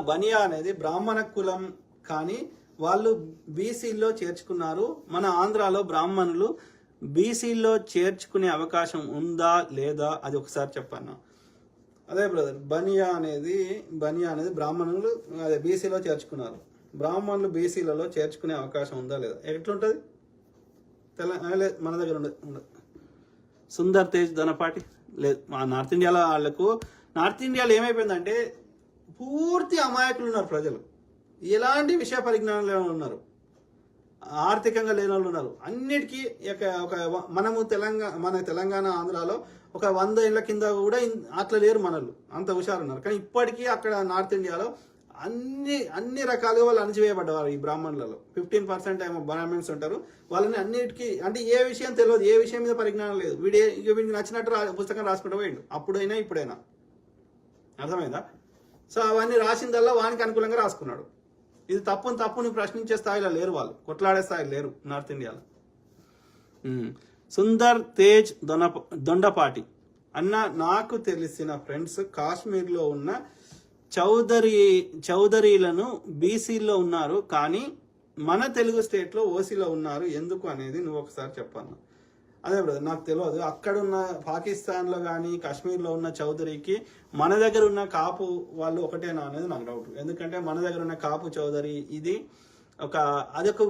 బనియా అనేది బ్రాహ్మణ కులం, కానీ వాళ్ళు బీసీల్లో చేర్చుకున్నారు. మన ఆంధ్రాలో బ్రాహ్మణులు బీసీల్లో చేర్చుకునే అవకాశం ఉందా లేదా అది ఒకసారి చెప్పాను. అదే బ్రదర్, బనియా అనేది బ్రాహ్మణులు అదే బీసీలో చేర్చుకున్నారు. బ్రాహ్మణులు బీసీలలో చేర్చుకునే అవకాశం ఉందా లేదా? ఎట్లుంటుంది? లేదు, మన దగ్గర ఉండదు. సుందర్ తేజ్ ధనపాటి లేదు. మా నార్త్ ఇండియాలో నార్త్ ఇండియాలో ఏమైపోయిందంటే పూర్తి అమాయకులు ఉన్నారు ప్రజలు. ఎలాంటి విషయ పరిజ్ఞానం లేని ఉన్నారు, ఆర్థికంగా లేని వాళ్ళు ఉన్నారు. అన్నిటికీ ఒక మన తెలంగాణ ఆంధ్రాలో ఒక 100 ఏళ్ల కింద కూడా అట్లా లేరు మనలు, అంత హుషారు ఉన్నారు. కానీ ఇప్పటికీ అక్కడ నార్త్ ఇండియాలో అన్ని రకాలుగా వాళ్ళు అణచివేయబడ్డారు. ఈ బ్రాహ్మణులలో 15% ఏమో బ్రాహ్మణ్స్ ఉంటారు. వాళ్ళని అన్నిటికీ అంటే ఏ విషయం తెలియదు, ఏ విషయం మీద పరిజ్ఞానం లేదు. వీడికి నచ్చినట్టు పుస్తకం రాసుకుంటూ పోయిండు, అప్పుడైనా ఇప్పుడైనా. అర్థమైందా? సో అవన్నీ రాసిందల్లా వానికి అనుకూలంగా రాసుకున్నాడు. ఇది తప్పుని ప్రశ్నించే స్థాయిలో లేరు, వాళ్ళు కొట్లాడే స్థాయిలో లేరు నార్త్ ఇండియాలో. సుందర్ తేజ్ దొండపాటి అన్న, నాకు తెలిసిన ఫ్రెండ్స్ కాశ్మీర్లో ఉన్న చౌదరీలను బీసీలో ఉన్నారు, కానీ మన తెలుగు స్టేట్లో ఓసీలో ఉన్నారు, ఎందుకు అనేది నువ్వు ఒకసారి చెప్పాను. అదే బ్రదర్, నాకు తెలియదు. అక్కడున్న పాకిస్తాన్లో కానీ కాశ్మీర్లో ఉన్న చౌదరికి మన దగ్గర ఉన్న కాపు వాళ్ళు ఒకటేనా అనేది నాకు డౌట్. ఎందుకంటే మన దగ్గర ఉన్న కాపు చౌదరి ఇది అదొక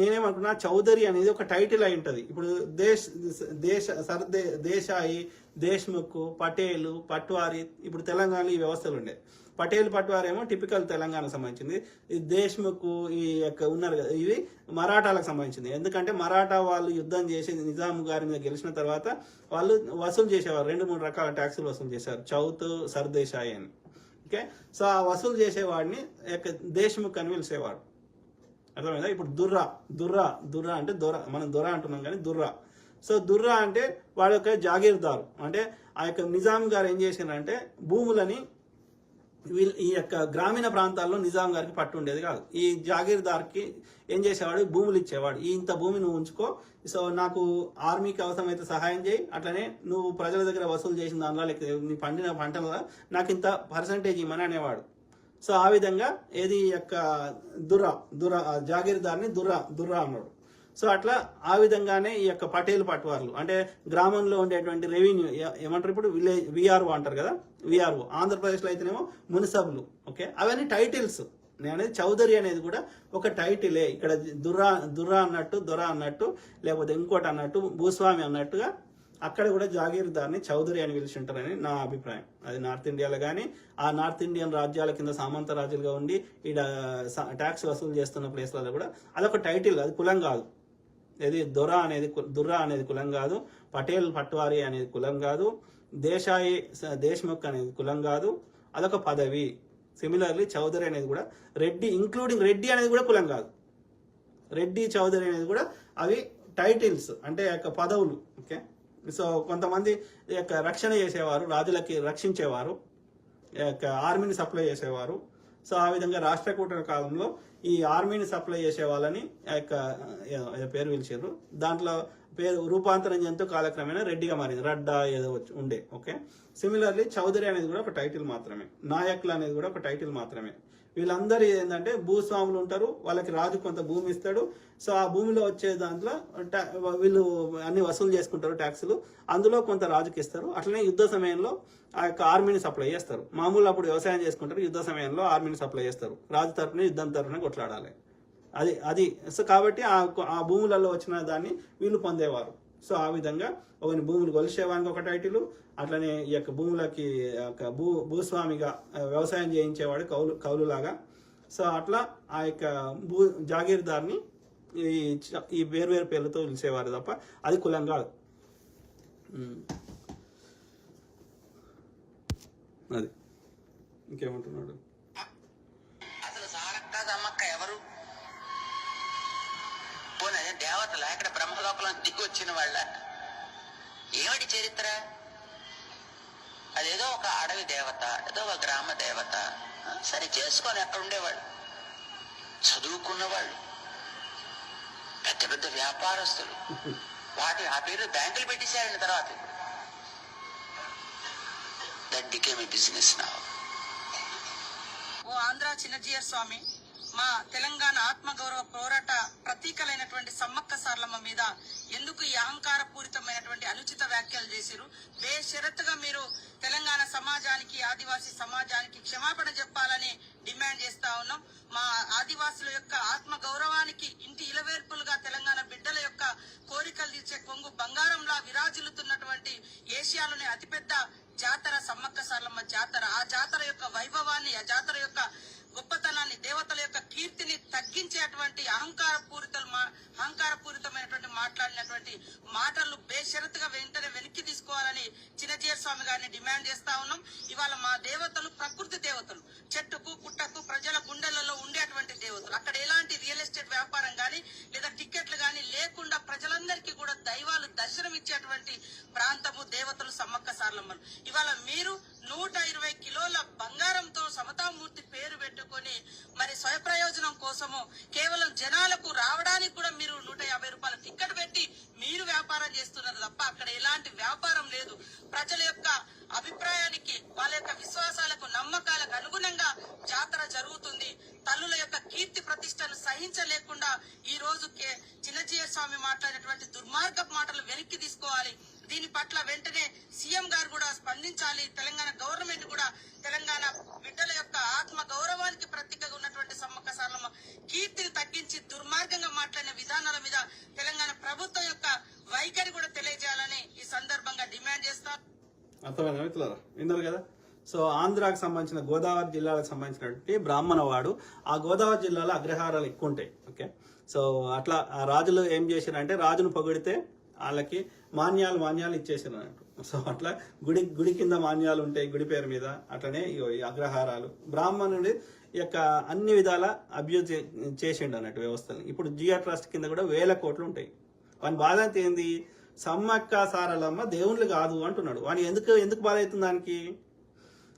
నేనేమనుకున్నా, చౌదరి అనేది ఒక టైటిల్ అయి ఉంటుంది. ఇప్పుడు దేశాయి, దేశ్ముఖ్, పటేల్, పట్వారి, ఇప్పుడు తెలంగాణలో ఈ వ్యవస్థలు ఉండే. పటేల్, పట్వారి ఏమో టిపికల్ తెలంగాణకు సంబంధించింది. ఈ దేశ్ముఖ్ ఈ యొక్క ఉన్నారు కదా, ఇవి మరాఠాలకు సంబంధించింది. ఎందుకంటే మరాఠా వాళ్ళు యుద్ధం చేసి నిజాం గారి మీద గెలిచిన తర్వాత వాళ్ళు వసూలు చేసేవారు, 2-3 రకాల ట్యాక్సులు వసూలు చేశారు, చౌత్, సర్దేశాయి అని. ఓకే, సో ఆ వసూలు చేసేవాడిని దేశ్ముఖ్ అని పిలిచేవాడు. అర్థమైందా? ఇప్పుడు దుర్రా అంటే మనం దొర అంటున్నాం కానీ దుర్రా. సో దుర్రా అంటే వాడి యొక్క జాగీర్దారు. అంటే ఆ యొక్క నిజాం గారు ఏం చేశారంటే భూములని ఈ యొక్క గ్రామీణ ప్రాంతాల్లో నిజాం గారికి పట్టు ఉండేది కాదు. ఈ జాగీర్దార్కి ఏం చేసేవాడు, భూములు ఇచ్చేవాడు. ఇంత భూమి నువ్వు ఉంచుకో, సో నాకు ఆర్మీకి అవసరమైతే సహాయం చేయి, అట్లనే నువ్వు ప్రజల దగ్గర వసూలు చేసిన దానిలో లేకపోతే నీ పండిన పంటల నాకు ఇంత పర్సంటేజ్ ఇవ్వమని అనేవాడు. సో ఆ విధంగా ఏది యొక్క జాగీర్దార్ని దుర్రా అన్నాడు. సో అట్లా ఆ విధంగానే ఈ యొక్క పటేల్ పట్వార్లు అంటే గ్రామంలో ఉండేటువంటి రెవెన్యూ ఏమంటారు, ఇప్పుడు విలేజ్ విఆర్ఓ అంటారు కదా, విఆర్ఓ. ఆంధ్రప్రదేశ్లో అయితేనేమో మున్సిపల్. ఓకే, అవన్నీ టైటిల్స్. నేను అనేది చౌదరి అనేది కూడా ఒక టైటిలే. ఇక్కడ దుర్రా అన్నట్టు లేకపోతే ఇంకోటి అన్నట్టు భూస్వామి అన్నట్టుగా అక్కడ కూడా జాగీర్దార్ని చౌదరి అని పిలిచి ఉంటారని నా అభిప్రాయం. అది నార్త్ ఇండియాలో కానీ ఆ నార్త్ ఇండియన్ రాజ్యాల కింద సామంత రాజులుగా ఉండి ఈడ ట్యాక్స్ వసూలు చేస్తున్న ప్లేస్లలో కూడా అదొక టైటిల్, అది కులం కాదు. ఇది దుర్రా అనేది కులం కాదు, పటేల్ పట్వారి అనేది కులం కాదు, దేశ్ముఖ్ అనేది కులం కాదు, అదొక పదవి. సిమిలర్లీ చౌదరి అనేది కూడా ఇంక్లూడింగ్ రెడ్డి అనేది కూడా కులం కాదు. రెడ్డి, చౌదరి అనేది కూడా అవి టైటిల్స్, అంటే యొక్క పదవులు. ఓకే, సో కొంతమంది యొక్క రక్షణ చేసేవారు, రాజులకి రక్షించేవారు, యొక్క ఆర్మీని సప్లై చేసేవారు. సో ఆ విధంగా రాష్ట్రకూటుల కాలంలో ఈ ఆర్మీని సప్లై చేసే వాళ్ళని యొక్క పేరు పిలిచారు. దాంట్లో పేరు రూపాంతరం చెందుతూ కాలక్రమేణా రెడ్డిగా మారింది, రడ్డా ఏదో ఉండే. ఓకే, సిమిలర్లీ చౌదరి అనేది కూడా ఒక టైటిల్ మాత్రమే, నాయకులు అనేది కూడా ఒక టైటిల్ మాత్రమే. వీళ్ళందరూ ఏంటంటే భూస్వాములు ఉంటారు, వాళ్ళకి రాజు కొంత భూమి ఇస్తాడు. సో ఆ భూమిలో వచ్చే దాంట్లో వీళ్ళు అన్ని వసూలు చేసుకుంటారు ట్యాక్సులు, అందులో కొంత రాజుకి ఇస్తారు. అట్లనే యుద్ధ సమయంలో ఆ యొక్క ఆర్మీని సప్లై చేస్తారు. మామూలు అప్పుడు వ్యవసాయం చేసుకుంటారు, యుద్ధ సమయంలో ఆర్మీని సప్లై చేస్తారు. రాజు తరపున యుద్ధం తరపున కొట్లాడాలి, అది సో కాబట్టి ఆ భూములలో వచ్చిన దాన్ని వీళ్ళు పొందేవారు. సో ఆ విధంగా ఒకని భూములు కొలిసేవానికి ఒక టైటిల్, అట్లనే ఈ యొక్క భూములకి భూస్వామిగా వ్యవసాయం చేయించేవాడు కౌలులాగా. సో అట్లా ఆ యొక్క జాగీర్దార్ని ఈ వేరు పేర్లతో పిలిచేవారు తప్ప అది కులం కాదు. అది ఇంకేమంటున్నాడు, అసలు సారక్క దమ్మక్క ఎవరు? పోనీ దేవతల ఇక్కడ బ్రహ్మలోకంలో దిగి వచ్చిన వాళ్ళ ఏమిటి చరిత్ర? అదేదో ఒక అడవి దేవత, ఏదో ఒక గ్రామ దేవత. సరే చేసుకొని అక్కడ ఉండేవాళ్ళు, చదువుకున్న వాళ్ళు, పెద్ద పెద్ద వ్యాపారస్తులు. ఆ పేరు బ్యాంకులు పెట్టేశారండి. తర్వాత that became a business now. ఓ ఆంధ్ర చిన్నజీయర్ స్వామి, మా తెలంగాణ ఆత్మగౌరవ పోరాట ప్రతీకలైనటువంటి సమ్మక్క సార్లమ్మ మీద ఎందుకు ఈ అహంకార పూరితమైనటువంటి అనుచిత వ్యాఖ్యలు చేసిరు? బేషరతుగా మీరు తెలంగాణ సమాజానికి, ఆదివాసీ సమాజానికి క్షమాపణ చెప్పాలని డిమాండ్ చేస్తా ఉన్నాం. మా ఆదివాసుల యొక్క ఆత్మ గౌరవానికి ఇంటి ఇలవేర్పులుగా తెలంగాణ బిడ్డల యొక్క కోరికలు తీర్చే కొంగు బంగారంలా విరాజిల్లుతున్నటువంటి ఏషియాలోనే అతిపెద్ద జాతర సమ్మక్క సార్లమ్మ జాతర. ఆ జాతర యొక్క వైభవాన్ని, ఆ జాతర యొక్క గొప్పతనాన్ని, దేవతల యొక్క కీర్తిని తగ్గించేటువంటి అహంకారపూరితమైనటువంటి మాట్లాడినటువంటి మాటలు బేషరతుగా వెంటనే వెనక్కి తీసుకోవాలని చిన్నజీయర్ స్వామి గారిని డిమాండ్ చేస్తా ఉన్నాం. ఇవాళ మా దేవతలు ప్రకృతి దేవతలు, చెట్టుకు పుట్టకు ప్రజల గుండెలలో ఉండేటువంటి దేవతలు. అక్కడ ఎలాంటి రియల్ ఎస్టేట్ వ్యాపారం గానీ లేదా టికెట్లు గానీ లేకుండా ప్రజలందరికీ కూడా దైవాలు దర్శనం ఇచ్చేటువంటి ప్రాంతము దేవతలు సమ్మక్క సార్లమ్మలు. ఇవాళ మీరు 120 కిలోల బంగారంతో సమతామూర్తి పేరు పెట్టుకొని మరి స్వయప్రయోజనం కోసము కేవలం జనాలకు రావడానికి కూడా మీరు 150 రూపాయల టికెట్ పెట్టి మీరు వ్యాపారం చేస్తున్నారు తప్ప అక్కడ ఎలాంటి వ్యాపారం లేదు. ప్రజల యొక్క అభిప్రాయానికి, వాళ్ళ యొక్క విశ్వాసాలకు, నమ్మకాలకు అనుగుణంగా జాతర జరుగుతుంది. తల్లుల యొక్క కీర్తి ప్రతిష్టను సహించలేకుండా ఈ రోజు చిన్నజీయర్ స్వామి మాట్లాడినటువంటి దుర్మార్గ మాటలు వెనక్కి తీసుకోవాలి. దీని పట్ల వెంటనే సీఎం గారు కూడా స్పందించాలి. తెలంగాణ గవర్నమెంట్ కూడా తెలంగాణ బిడ్డల యొక్క ఆత్మ గౌరవానికి ప్రతీకగా ఉన్నటువంటి సమ్మక్క సార్లమ్మ కీర్తిని తగ్గించి దుర్మార్గంగా మాట్లాడిన విధానాల మీద తెలంగాణ ప్రభుత్వం యొక్క వైఖరి కూడా తెలియజేయాలని ఈ సందర్భంగా డిమాండ్ చేస్తారు. అర్థమైందా మిత్రులారా? విన్నారు కదా? సో ఆంధ్రాకి సంబంధించిన గోదావరి జిల్లాలకు సంబంధించినటువంటి బ్రాహ్మణవాడు, ఆ గోదావరి జిల్లాలో అగ్రహారాలు ఎక్కువ ఉంటాయి. ఓకే, సో అట్లా ఆ రాజులు ఏం చేశారంటే రాజును పొగిడితే వాళ్ళకి మాన్యాలు ఇచ్చేసారు అన్నట్టు. సో అట్లా గుడి కింద మాన్యాలు ఉంటాయి గుడి పేరు మీద. అట్లనే ఈ అగ్రహారాలు బ్రాహ్మణుడి యొక్క అన్ని విధాల అభివృద్ధి చేసిండు అన్నట్టు వ్యవస్థని. ఇప్పుడు జియో ట్రస్ట్ కింద కూడా 1000 కోట్లు ఉంటాయి. వాని బాధ అంతా ఏంది? సమ్మక్క సారలమ్మ దేవుళ్ళు కాదు అంటున్నాడు. వాని ఎందుకు బాధ అవుతుంది దానికి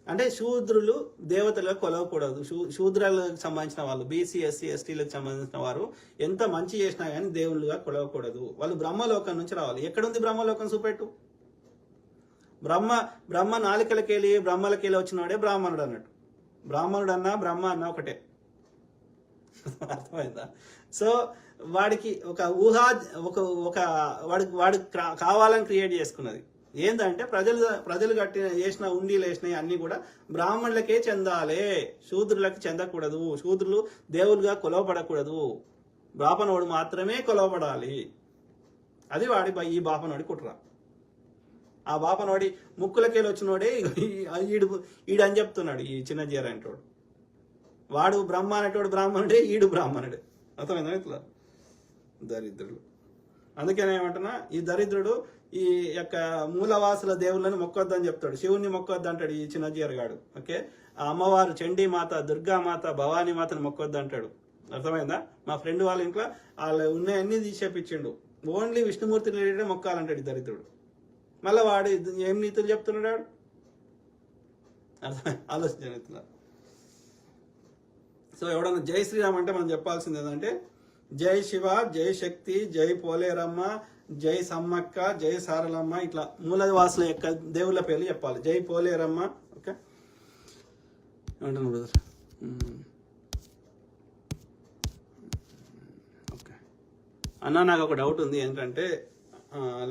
అంటే శూద్రులు దేవతలుగా కొలవకూడదు. శూద్రులకు సంబంధించిన వాళ్ళు, బీసీ ఎస్సీ ఎస్టీలకు సంబంధించిన వారు ఎంత మంచి చేసినా కానీ దేవుళ్ళుగా కొలవకూడదు. వాళ్ళు బ్రహ్మలోకం నుంచి రావాలి. ఎక్కడుంది బ్రహ్మలోకం? చూపెట్టు. బ్రహ్మ నాలికలకెళ్ళి బ్రహ్మలకెళ్ళి వచ్చినవాడే బ్రాహ్మణుడు అన్నట్టు. బ్రాహ్మణుడు అన్నా బ్రహ్మ అన్నా ఒకటే. అర్థమైందా? సో వాడికి ఒక వాడికి కావాలని క్రియేట్ చేసుకున్నది ఏంటంటే ప్రజలు చేసిన ఉండీలు వేసినవి అన్ని కూడా బ్రాహ్మణులకే చెందాలి, శూద్రులకు చెందకూడదు. శూద్రులు దేవులుగా కొలవబడకూడదు, బాపనోడు మాత్రమే కొలవబడాలి. అది ఈ బాపనోడి కుట్ర. ఆ బాపనోడి ముక్కులకెళ్ళి వచ్చినోడే ఈడు అని చెప్తున్నాడు ఈ చిన్నజీయర్ అంటోడు. వాడు బ్రహ్మ అనేటోడు బ్రాహ్మణుడే, ఈడు బ్రాహ్మణుడే. అర్థమైందా ఇట్లా? దరిద్రుడు. అందుకనే ఏమంటున్నా, ఈ దరిద్రుడు ఈ యొక్క మూలవాసుల దేవుళ్ళని మొక్కొద్దని చెప్తాడు, శివుణ్ణి మొక్కొద్దు అంటాడు ఈ చిన్నజీయర్ గాడు. ఓకే, ఆ అమ్మవారు చండీమాత, దుర్గామాత, భవానీ మాతను మొక్కొద్దు అంటాడు. అర్థమైందా? మా ఫ్రెండ్ వాళ్ళ ఇంట్లో వాళ్ళు ఉన్నాయన్నీ తీసేపించిండు, ఓన్లీ విష్ణుమూర్తి రిలేటెడ్ మొక్కాలంటాడు ఈ దరిద్రుడు. మళ్ళీ వాడు ఏం నీతులు చెప్తున్నాడు? అర్థం ఆలోచించుతున్నారు. సో ఎవడన్నా జై శ్రీరామ్ అంటే మనం చెప్పాల్సింది ఏంటంటే జై శివ, జై శక్తి, జై పోలేరమ్మ, జై సమ్మక్క, జై సారలమ్మ, ఇట్లా మూలవాసుల యొక్క దేవుళ్ళ పేర్లు చెప్పాలి. జై పోలేరమ్మ. ఓకే, ఏమంటున్నా బ్రదర్? ఓకే అన్న, నాకు ఒక డౌట్ ఉంది. ఏంటంటే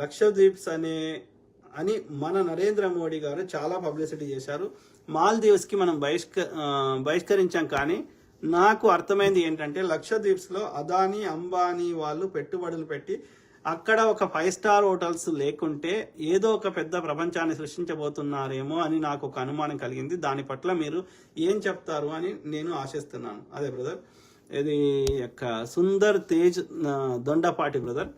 లక్షద్వీప్స్ అని మన నరేంద్ర మోడీ గారు చాలా పబ్లిసిటీ చేశారు. మాల్దీవ్స్కి మనం బహిష్కరించాం. కానీ నాకు అర్థమైంది ఏంటంటే లక్షద్వీప్స్లో అదానీ, అంబానీ వాళ్ళు పెట్టుబడులు పెట్టి అక్కడ ఒక 5 స్టార్ హోటల్స్ లేకుంటే ఏదో ఒక పెద్ద ప్రపంచాన్ని సృష్టించబోతున్నారేమో అని నాకు ఒక అనుమానం కలిగింది. దాని పట్ల మీరు ఏం చెప్తారు అని నేను ఆశిస్తున్నాను. అదే బ్రదర్, ఇది యొక్క Sundar Tej Dondapati brother.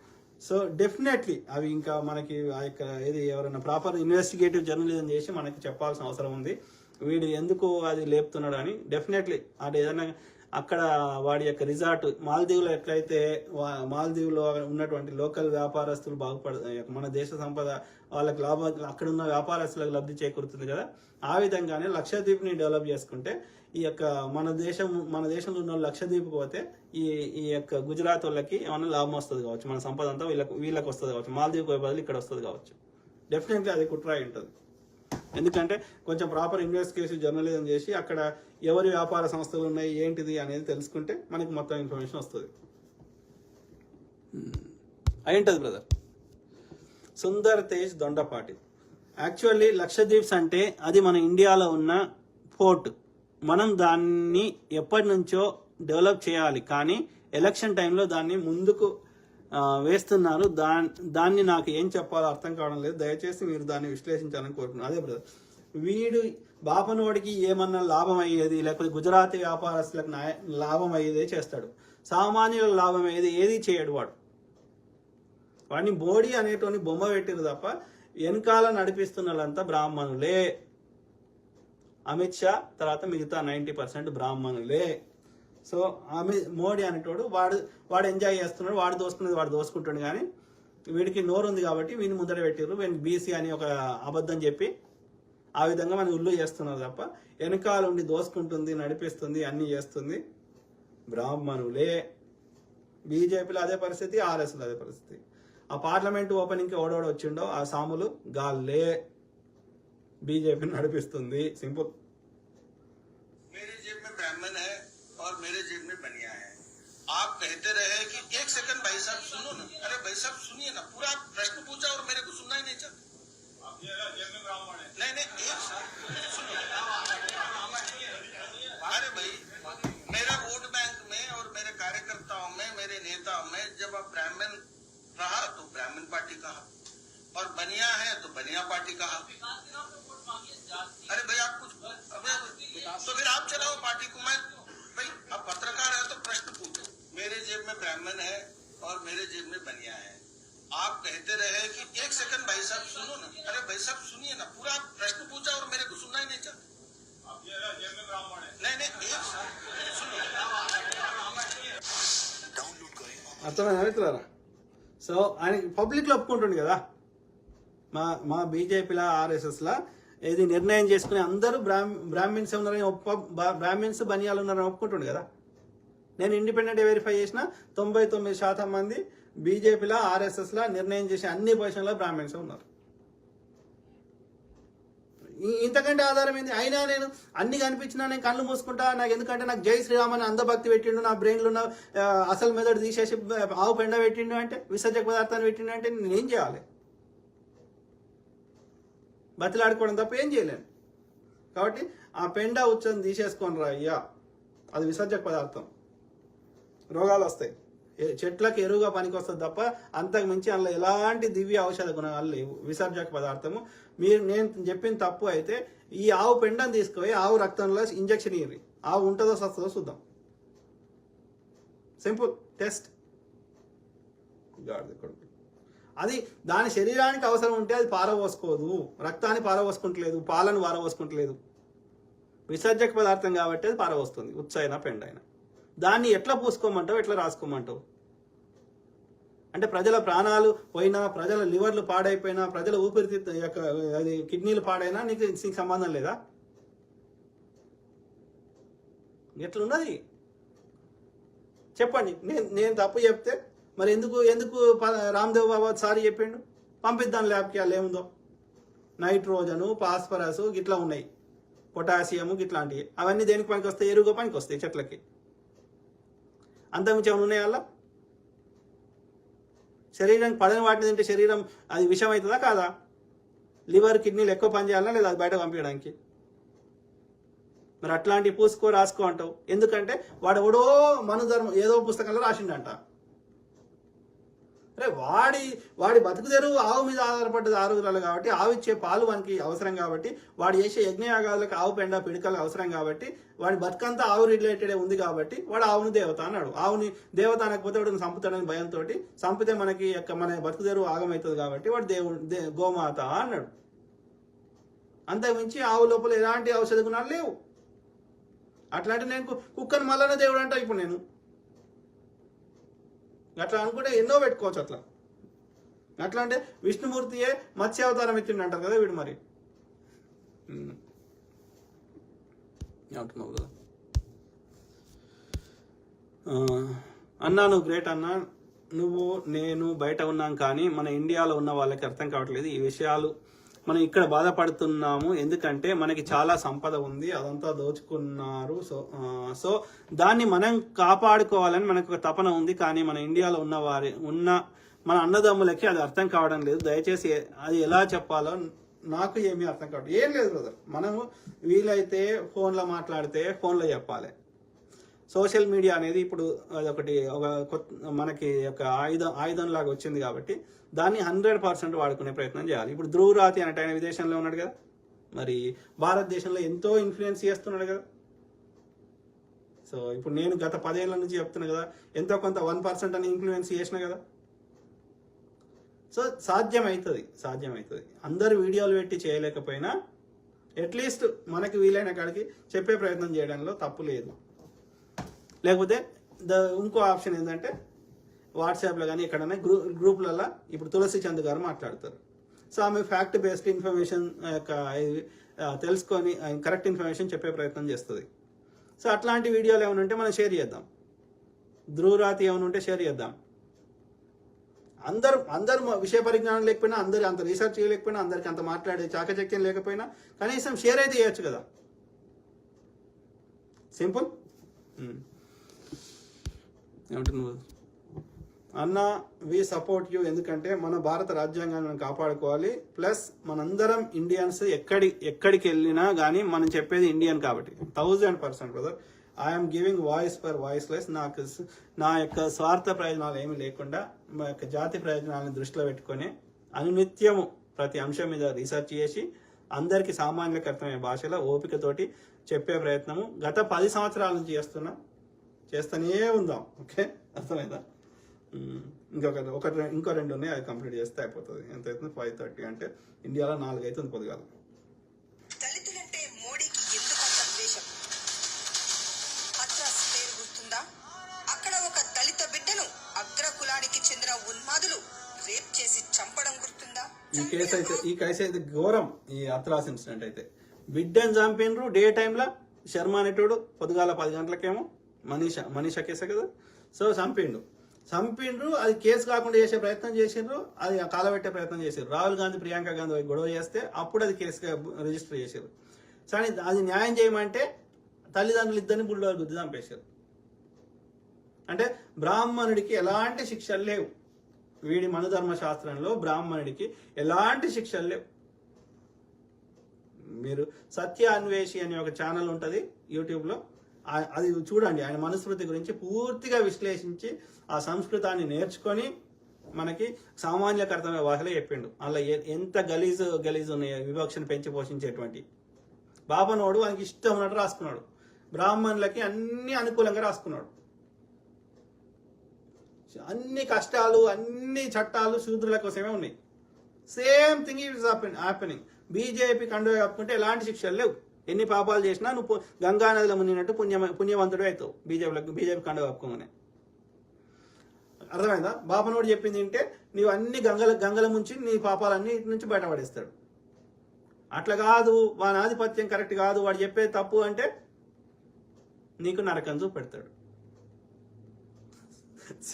So definitely అవి ఇంకా మనకి ఆ యొక్క ఏది ఎవరైనా ప్రాపర్ ఇన్వెస్టిగేటివ్ జర్నలిజం చేసి మనకి చెప్పాల్సిన అవసరం ఉంది. వీడు ఎందుకు అది లేపుతున్నాడు అని. డెఫినెట్లీ అది ఏదైనా అక్కడ వాడి యొక్క రిసార్ట్ మాల్దీవులో ఎట్లయితే మాల్దీవులో ఉన్నటువంటి లోకల్ వ్యాపారస్తులు మన దేశ సంపద వాళ్ళకి అక్కడ ఉన్న వ్యాపారస్తులకు లబ్ధి చేకూరుతుంది కదా, ఆ విధంగానే లక్షద్వీప్ని డెవలప్ చేసుకుంటే ఈ యొక్క మన దేశంలో ఉన్న లక్షద్వీప్కి పోతే ఈ యొక్క గుజరాత్ వాళ్ళకి ఏమన్నా లాభం వస్తుంది కావచ్చు, మన సంపద అంతా వీళ్ళకి వస్తుంది కావచ్చు, మాల్దీవ్కి పోయే బదులు ఇక్కడ వస్తుంది కావచ్చు. డెఫినెట్లీ అది కుట్రాయి ఉంటుంది. ఎందుకంటే కొంచెం ప్రాపర్ ఇన్వెస్టిగేషన్ జర్నలిజం చేసి అక్కడ ఎవరి వ్యాపార సంస్థలు ఉన్నాయి ఏంటిది అనేది తెలుసుకుంటే మనకి మొత్తం ఇన్ఫర్మేషన్ వస్తుంది. అయింటది బ్రదర్. సుందర్ తేజ్ దొండపాటి. యాక్చువల్లీ లక్షద్వీప్స్ అంటే అది మన ఇండియాలో ఉన్న పోర్ట్. మనం దాన్ని ఎప్పటి నుంచో డెవలప్ చేయాలి, కానీ ఎలక్షన్ టైంలో దాన్ని ముందుకు వేస్తున్నారు. దాన్ని నాకు ఏం చెప్పాలో అర్థం కావడం లేదు. దయచేసి మీరు దాన్ని విశ్లేషించాలని కోరుకున్నాను. అదే బ్రదర్, వీడు బాపనోడికి ఏమన్నా లాభం అయ్యేది, లేకపోతే గుజరాతీ వ్యాపారస్తులకు లాభం అయ్యేదే చేస్తాడు. సామాన్యుల లాభం అయ్యేది ఏది చేయడు వాడు. వాడిని మోడీ అనేటోని బొమ్మ పెట్టిరు తప్ప వెనకాల నడిపిస్తున్న వాళ్ళంతా బ్రాహ్మణులే. అమిత్ షా తర్వాత మిగతా 90% బ్రాహ్మణులే. సో మోడీ అనేటోడు వాడు ఎంజాయ్ చేస్తున్నాడు, వాడు దోసుకునేది వాడు దోసుకుంటాడు. కానీ వీడికి నోరు ఉంది కాబట్టి వీడిని ముందర పెట్టిర్రు. వీడిని బీసీ అని ఒక అబద్ధం చెప్పి ఆ విధంగా మనం ఉల్లు చేస్తున్నారు తప్ప వెనకాల ఉండి దోసుకుంటుంది, నడిపిస్తుంది, అన్ని చేస్తుంది బ్రాహ్మణులే. బీజేపీలో అదే పరిస్థితి, ఆర్ఎస్లో అదే పరిస్థితి. ఆ పార్లమెంట్ ఓపెనింగ్కి ఓడోడు వచ్చిండో ఆ సాములు గాల్లే బీజేపీని నడిపిస్తుంది. సింపుల్. मेरे जेब में ब्राह्मण है और मेरे जेब में बनिया है. आप कहते रहे कि एक सेकंड भाई साहब सुनो ना. अरे भाई साहब सुनिए ना, पूरा आप प्रश्न पूछा और मेरे को सुनना ही नहीं चाहते. नहीं एक सुनो. अरे भाई, मेरा वोट बैंक में और मेरे कार्यकर्ताओं में, मेरे नेताओं में जब आप ब्राह्मण रहा तो ब्राह्मण पार्टी कहा, और बनिया है तो बनिया पार्टी कहा. अरे भाई आप कुछ तो फिर आप चलाओ पार्टी को. मैं भाई आप पत्रकार है तो प्रश्न पूछो. मेरे जेब में ब्राह्मण है और मेरे जेब में बनिया है. आप कहते रहे कि एक सेकंड भाई साहब सुनो ना. अरे भाई साहब सुनिए ना, पूरा आप प्रश्न पूछा और मेरे को सुनना ही नहीं चाहते. नहीं एक सुनो. అర్థమైనా మిత్రులారా? సో ఆయన పబ్లిక్లో ఒప్పుకుంటుండు కదా, మా బీజేపీలా ఆర్ఎస్ఎస్లా ఏది నిర్ణయం చేసుకుని అందరూ బ్రాహ్మిన్స్ ఉన్నారని బ్రాహ్మిన్స్ బనియాలు ఉన్నారని ఒప్పుకుంటుండు కదా. నేను ఇండిపెండెంట్ వెరిఫై చేసిన 99% మంది బీజేపీలా ఆర్ఎస్ఎస్లా నిర్ణయం చేసే అన్ని పొజిషన్లో బ్రాహ్మిన్స్ ఉన్నారు. ఇంతకంటే ఆధారం ఏంది? అయినా నేను అన్ని కనిపించినా నేను కళ్ళు మూసుకుంటా. నాకు ఎందుకంటే నాకు జై శ్రీరామ్ అని అంధభక్తి పెట్టిండు, నా బ్రెయిన్లో ఉన్న అసలు మెదడు తీసేసి ఆవు పెండ పెట్టిండు అంటే, విసర్జక పదార్థాన్ని పెట్టిండు అంటే నేనేం చేయాలి? బతిలాడుకోవడం తప్ప ఏం చేయలేను. కాబట్టి ఆ పెండ ఉచ్చని తీసేసుకొని రా అయ్యా, అది విసర్జక పదార్థం, రోగాలు వస్తాయి. చెట్లకు ఎరువుగా పనికి వస్తుంది తప్ప అంతకు మించి అందులో ఎలాంటి దివ్య ఔషధ గుణాలు లేవు. విసర్జక పదార్థము. నేను చెప్పిన తప్పు అయితే ఈ ఆవు పెండని తీసుకుపోయి ఆవు రక్తంలో ఇంజక్షన్ ఇయ్యి, ఆవు ఉంటుందో సస్తుందో చూద్దాం. Simple test. అది దాని శరీరానికి అవసరం ఉంటే అది పారపోసుకోదు, రక్తాన్ని పారపోసుకుంటలేదు, పాలను పారపోసుకుంటలేదు. విసర్జక పదార్థం కాబట్టి అది పారపోస్తుంది, ఉచ్చైనా పెండైనా. దాన్ని ఎట్లా పూసుకోమంటావు, ఎట్లా రాసుకోమంటావు? అంటే ప్రజల ప్రాణాలు పోయినా, ప్రజల లివర్లు పాడైపోయినా, ప్రజల ఊపిరితిత్తు అది కిడ్నీలు పాడైనా నీకు సంబంధం లేదా? ఎట్లున్నది చెప్పండి. నేను తప్పు చెప్తే మరి ఎందుకు రామ్దేవ్ బాబా సారీ చెప్పిండు? పంపిద్దాం ల్యాబ్కి, వాళ్ళు ఏముందో నైట్రోజను, ఫాస్ఫరస్ గిట్లా ఉన్నాయి, పొటాషియము గిట్లాంటివి. అవన్నీ దేనికి పనికి వస్తాయి? ఎరువుగా పనికి వస్తాయి చెట్లకి. అంతకుమించి ఏమైనా ఉన్నాయి అలా? శరీరం పడని వాటిని తింటే శరీరం అది విషం అవుతుందా కాదా? లివర్ కిడ్నీలు ఎక్కువ పని చేయాలా లేదా అది బయట పంపించడానికి? మరి అట్లాంటివి పూసుకో రాసుకో అంటావు ఎందుకంటే వాడు ఎవడో మనుధర్మం ఏదో పుస్తకంలో రాసిండంట. అరే వాడి బతుకు తెరువు ఆవు మీద ఆధారపడ్డది ఆరోగ్యాలు కాబట్టి, ఆవు ఇచ్చే పాలు వానికి అవసరం కాబట్టి, వాడు చేసే యజ్ఞయాగాలకు ఆవు పెండ పిడికలు అవసరం కాబట్టి, వాడి బతుకంతా ఆవు రిలేటెడే ఉంది కాబట్టి వాడు ఆవును దేవత అన్నాడు. ఆవుని దేవత అనకపోతే వాడిని చంపుతాడని భయంతో, చంపితే మన బతుకు తెరువు ఆగమవుతుంది కాబట్టి వాడు గోమాత అన్నాడు. అంతకుమించి ఆవు లోపల ఎలాంటి ఔషధ గుణాలు లేవు. అట్లాంటి నేను కుక్కను మల్లన దేవుడు అంటా. ఇప్పుడు నేను అట్లా అనుకుంటే ఎన్నో పెట్టుకోవచ్చు. అట్లా అంటే విష్ణుమూర్తియే మత్స్యావతారం ఇచ్చిండు అంటారు కదా వీడు. మరి అంటున్నావు కదా అన్నా, నువ్వు గ్రేట్ అన్నా. నేను బయట ఉన్నాం కానీ మన ఇండియాలో ఉన్న వాళ్ళకి అర్థం కావట్లేదు ఈ విషయాలు. మనం ఇక్కడ బాధపడుతున్నాము, ఎందుకంటే మనకి చాలా సంపద ఉంది, అదంతా దోచుకున్నారు. సో దాన్ని మనం కాపాడుకోవాలని మనకు ఒక తపన ఉంది. కానీ మన ఇండియాలో ఉన్న మన అన్నదమ్ములకి అది అర్థం కావడం లేదు. దయచేసి అది ఎలా చెప్పాలో నాకు ఏమీ అర్థం కావడం ఏం లేదు బ్రదర్. మనము వీలైతే ఫోన్లో మాట్లాడితే ఫోన్లో చెప్పాలి. సోషల్ మీడియా అనేది ఇప్పుడు అదొకటి మనకి ఒక ఆయుధం లాగా వచ్చింది కాబట్టి దాన్ని 100% వాడుకునే ప్రయత్నం చేయాలి. ఇప్పుడు ధ్రువరాతి అన్నట్టు ఆయన విదేశంలో ఉన్నాడు కదా, మరి భారతదేశంలో ఎంతో ఇన్ఫ్లుయెన్స్ చేస్తున్నాడు కదా. సో ఇప్పుడు నేను గత 10 ఏళ్ల నుంచి చెప్తున్నా కదా, ఎంతో కొంత 1% అని ఇన్ఫ్లుయెన్స్ చేసిన కదా. సో సాధ్యమవుతుంది. అందరు వీడియోలు పెట్టి చేయలేకపోయినా అట్లీస్ట్ మనకి వీలైన కాడికి చెప్పే ప్రయత్నం చేయడంలో తప్పు లేదు. లేకపోతే ఇంకో ఆప్షన్ ఏంటంటే వాట్సాప్లో కానీ ఎక్కడైనా గ్రూప్లలో ఇప్పుడు తులసి చంద్ గారు మాట్లాడతారు. సో ఆమె ఫ్యాక్ట్ బేస్డ్ ఇన్ఫర్మేషన్ తెలుసుకొని కరెక్ట్ ఇన్ఫర్మేషన్ చెప్పే ప్రయత్నం చేస్తుంది. సో అట్లాంటి వీడియోలు ఏమైనా ఉంటే మనం షేర్ చేద్దాం. ధ్రువరాతి ఏమైనా ఉంటే షేర్ చేద్దాం. అందరు విషయ పరిజ్ఞానం లేకపోయినా, అందరు అంత రీసెర్చ్ చేయలేకపోయినా, అందరికి అంత మాట్లాడే చాకచక్యం లేకపోయినా కనీసం షేర్ అయితే చేయొచ్చు కదా. సింపుల్. ఏమంటున్నావు అన్న? We support you. ఎందుకంటే మన భారత రాజ్యాంగాన్ని మనం కాపాడుకోవాలి. ప్లస్ మనందరం ఇండియన్స్ ఎక్కడికి వెళ్ళినా కానీ మనం చెప్పేది ఇండియన్ కాబట్టి 1000% brother. I'm giving voice for voiceless. నా యొక్క స్వార్థ ప్రయోజనాలు ఏమీ లేకుండా మా యొక్క జాతి ప్రయోజనాలను దృష్టిలో పెట్టుకొని అనునిత్యము ప్రతి అంశం మీద రీసెర్చ్ చేసి అందరికీ సామాన్యులకు అర్థమయ్యే భాషలో ఓపికతోటి చెప్పే ప్రయత్నము గత 10 సంవత్సరాల నుంచి చేస్తూనే ఉందాం. ఓకే, అర్థమైందా? ఇంకో 2 ఉన్నాయి, అది కంప్లీట్ చేస్తే అయిపోతుంది. ఎంత అవుతుంది? 5:30. అంటే ఇండియాలో 4 అవుతుంది పొద్దుగాల. దళితులంటే మోడీకి ఎందుకంత ద్వేషం? హత్రాస్ పేరు గుర్తుందా? అక్కడ ఒక దళిత బిడ్డను అగ్ర కులానికి చెందిన ఉన్మాదులు రేప్ చేసి చంపడం గుర్తుందా? ఈ కేసు అయితే ఘోరం. ఈ హత్రాస్ ఇన్సిడెంట్ అయితే బిడ్డను చంపినరు డే టైంలో. శర్మ అనేటోడు పొద్దుగాల 10 గంటలకేమో మనీషా కేసే కదా. సో చంపిండ్రు. అది కేసు కాకుండా చేసే ప్రయత్నం చేసిండ్రు, అది కాలబెట్టే ప్రయత్నం చేశారు. రాహుల్ గాంధీ ప్రియాంక గాంధీ గొడవ చేస్తే అప్పుడు అది కేసుగా రిజిస్టర్ చేశారు. కానీ అది న్యాయం చేయమంటే తల్లిదండ్రులు ఇద్దరిని బుల్డోర్ గుద్ది చంపేశారు. అంటే బ్రాహ్మణుడికి ఎలాంటి శిక్షలు లేవు. వీడి మనుధర్మ శాస్త్రంలో బ్రాహ్మణుడికి ఎలాంటి శిక్షలు లేవు. మీరు సత్య అన్వేషి అనే ఒక ఛానల్ ఉంటుంది యూట్యూబ్లో, అది చూడండి. ఆయన మనుస్మృతి గురించి పూర్తిగా విశ్లేషించి ఆ సంస్కృతాన్ని నేర్చుకొని మనకి సామాన్యులకు అర్థమయ్యే భాషలో చెప్పిండు. అలా ఎంత గలీజు ఉన్నాయి, వివక్షను పెంచి పోషించేటువంటి. బాబనోడు ఆయనకి ఇష్టం ఉన్నట్టు రాసుకున్నాడు. బ్రాహ్మణులకి అన్ని అనుకూలంగా రాసుకున్నాడు. అన్ని కష్టాలు, అన్ని చట్టాలు శూద్రుల కోసమే ఉన్నాయి. Same thing is happening. BJP కండువా కప్పుకుంటే ఎలాంటి శిక్షలు లేవు. ఎన్ని పాపాలు చేసినా నువ్వు గంగా నదిలో మునిగినట్టు పుణ్యవంతుడు అవుతావు బీజేపీ కండువా కప్పుకోగానే. అర్థమైందా? బాపనోడు చెప్పింది ఏంటంటే నీవు అన్ని గంగల ముంచి నీ పాపాలన్నీ ఇటు నుంచి బయటపడేస్తాడు. అట్లా కాదు, వాని ఆధిపత్యం కరెక్ట్ కాదు, వాడు చెప్పేది తప్పు అంటే నీకు నరకం చూపెడతాడు.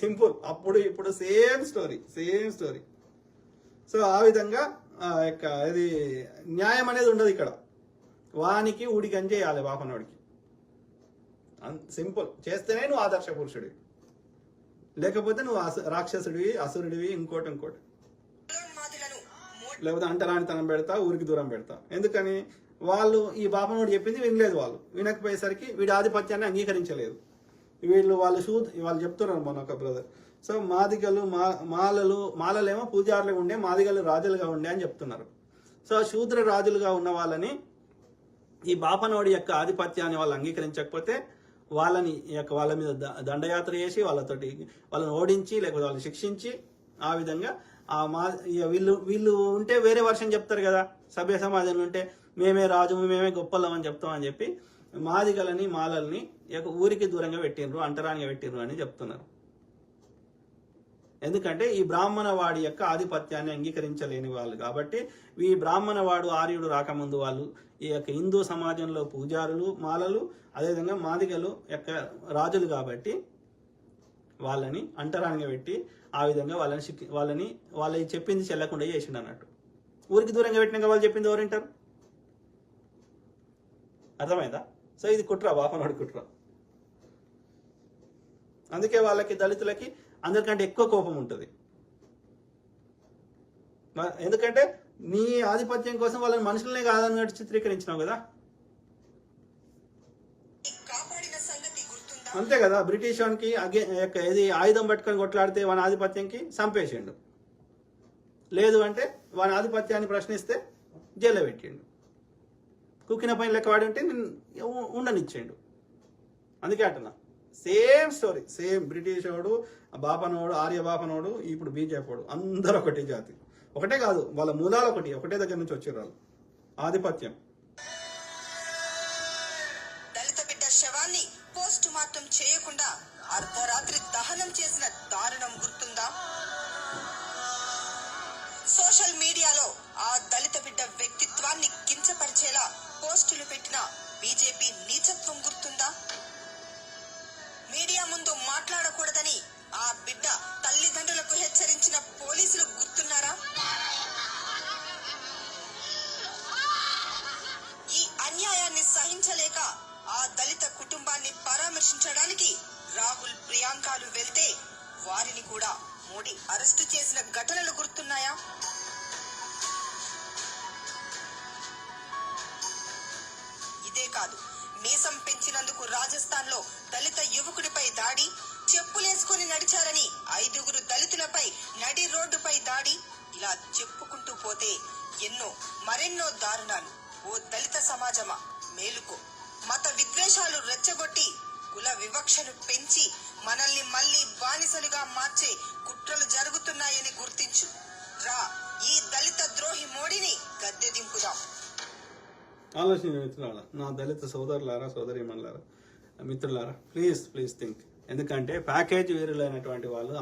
సింపుల్. అప్పుడు ఇప్పుడు సేమ్ స్టోరీ. సో ఆ విధంగా ఇది న్యాయం అనేది ఉండదు ఇక్కడ. వానికి ఊడికని చేయాలి బాపనోడికి. సింపుల్. చేస్తేనే నువ్వు ఆదర్శ పురుషుడివి, లేకపోతే నువ్వు రాక్షసుడివి, అసురుడివి, ఇంకోటి లేకపోతే అంటరానితనం పెడతా, ఊరికి దూరం పెడతా. ఎందుకని? వాళ్ళు ఈ బాపనోడు చెప్పింది వినలేదు. వాళ్ళు వినకపోయేసరికి వీడి ఆధిపత్యాన్ని అంగీకరించలేదు. వాళ్ళు చెప్తున్నారు మన ఒక బ్రదర్. సో మాదిగలు మాలలేమో పూజారులుగా ఉండే, మాదిగలు రాజులుగా ఉండే అని చెప్తున్నారు. సో శూద్ర రాజులుగా ఉన్న వాళ్ళని ఈ బాపనోడి యొక్క ఆధిపత్యాన్ని వాళ్ళు అంగీకరించకపోతే వాళ్ళ మీద దండయాత్ర చేసి వాళ్ళని ఓడించి లేకపోతే వాళ్ళని శిక్షించి ఆ విధంగా వీళ్ళు ఉంటే వేరే వర్షం చెప్తారు కదా. సభ్య సమాజంలో ఉంటే మేమే రాజు, మేమే గొప్పలం అని చెప్తామని చెప్పి మాదిగలని మాలల్ని ఊరికి దూరంగా పెట్టినరు, అంటరానిగా పెట్టినరు అని చెప్తున్నారు. ఎందుకంటే ఈ బ్రాహ్మణవాడి యొక్క ఆధిపత్యాన్ని అంగీకరించలేని వాళ్ళు కాబట్టి. ఈ బ్రాహ్మణవాడు ఆర్యుడు రాకముందు వాళ్ళు ఈ యొక్క హిందూ సమాజంలో పూజారులు, మాలలు, అదేవిధంగా మాదిగలు యొక్క రాజులు కాబట్టి వాళ్ళని అంటరానిగా పెట్టి ఆ విధంగా వాళ్ళని చెప్పింది చెల్లకుండా చేసిండు అన్నట్టు. ఊరికి దూరంగా పెట్టినాక వాళ్ళు చెప్పింది ఎవరు వింటారు? అర్థమైందా? సో ఇది కుట్ర, బాపనోడి కుట్ర. అందుకే వాళ్ళకి దళితులకి అందరికంటే ఎక్కువ కోపం ఉంటుంది. ఎందుకంటే నీ ఆధిపత్యం కోసం వాళ్ళని మనుషులనే కాదన్నట్టు చిత్రీకరించినావు కదా. అంతే కదా, బ్రిటిష్ వానికి ఇది ఆయుధం పట్టుకొని కొట్లాడితే వాని ఆధిపత్యంకి చంపేసిండు, లేదు అంటే వాని ఆధిపత్యాన్ని ప్రశ్నిస్తే జైల్లో పెట్టిండు, కుక్కిన పైన లెక్క వాడి ఉంటే ఉండనిచ్చిండు. అందుకే అంటున్నా, సేమ్ స్టోరీ, సేమ్ బ్రిటిష్ వాడు, బాపనోడు, ఆర్య బాపనోడు, ఇప్పుడు బీజేపీ వాడు, అందరూ ఒకటే జాతి. ఒకటే కాదు, వాళ్ళ మూలాలు ఒకటే దగ్గర నుంచి వచ్చారు వాళ్ళు. ఆధిపత్యం. దళిత బిడ్డ శవాన్ని పోస్ట్ మార్టం చేయకుండా అర్ధరాత్రి దహనం చేసిన దారుణం గుర్తుందా? సోషల్ మీడియాలో ఆ దళిత బిడ్డ వ్యక్తిత్వాన్ని కించపరిచేలా పోస్టులు పెట్టిన బీజేపీ నీచత్వం గుర్తుందా? మీడియా ముందు మాట్లాడకూడదని ఆ బిడ్డ తల్లిదండ్రులకు హెచ్చరించిన పోలీసులు గుర్తున్నారా? ఈ అన్యాయాన్ని సహించలేక ఆ దళిత కుటుంబాన్ని పరామర్శించడానికి రాహుల్, ప్రియాంకలు వెళ్తే వారిని కూడా మోడీ అరెస్టు చేసిన ఘటనలు గుర్తున్నాయా? ఇదే కాదు, మీసం పెంచినందుకు రాజస్థాన్ లో దళిత యువకుడిపై దాడి, చెప్పులేసుకుని నడిచారని 5 దళితులపై నడి రోడ్డుపై దాడి, ఇలా చెప్పుకుంటూ పోతే మరెన్నో దారుణాలు. ఓ దళిత సమాజమా, మేలుకో. మత విద్వేషాలు రెచ్చగొట్టి కుల వివక్షను పెంచి మనల్ని మళ్లీ బానిసలుగా మార్చే కుట్రలు జరుగుతున్నాయని గుర్తించు. రా, ఈ దళిత ద్రోహి మోడీని గద్దె దింపుదాం. ఆలోచన మిత్రులారా, నా దళిత సోదరులారా, సోదరీమణులారా, మిత్రులారా, ప్లీజ్ థింక్. ఎందుకంటే ప్యాకేజ్ వీరులైనటువంటి వాళ్ళు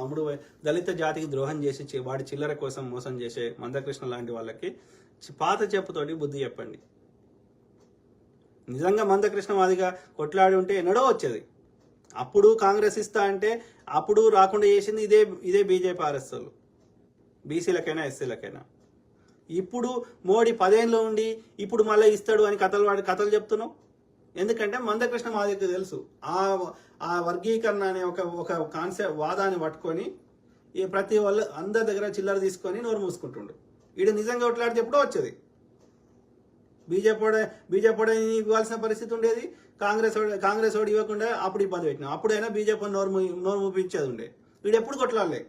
దళిత జాతికి ద్రోహం చేసి వాడి చిల్లర కోసం మోసం చేసే మందకృష్ణ లాంటి వాళ్ళకి పాత చెప్పుతోటి బుద్ధి చెప్పండి. నిజంగా మందకృష్ణవాదిగా కొట్లాడి ఉంటే ఎన్నడో వచ్చేది. అప్పుడు కాంగ్రెస్ ఇస్తా అంటే అప్పుడు రాకుండా చేసింది ఇదే బీజేపీ ఆర్ఎస్ఎల్, బీసీలకైనా ఎస్సీలకైనా. ఇప్పుడు మోడీ 10 ఏళ్ళు ఉండి ఇప్పుడు మళ్ళీ ఇస్తాడు అని కథలు చెప్తున్నాం. ఎందుకంటే మందకృష్ణ మాదికి తెలుసు ఆ వర్గీకరణ అనే ఒక కాన్సెప్ట్ వాదాన్ని పట్టుకొని ప్రతి వాళ్ళు అందరి దగ్గర చిల్లర తీసుకొని నోరు మూసుకుంటుండు. వీడు నిజంగా కొట్లాడితే ఎప్పుడో వచ్చేది. బీజేపీ ఇవ్వాల్సిన పరిస్థితి ఉండేది, కాంగ్రెస్ వాడు ఇవ్వకుండా అప్పుడు ఇబ్బంది పెట్టినా. అప్పుడైనా బీజేపీ నోరు మూపించేది ఉండే. వీడు ఎప్పుడు కొట్లాడలే.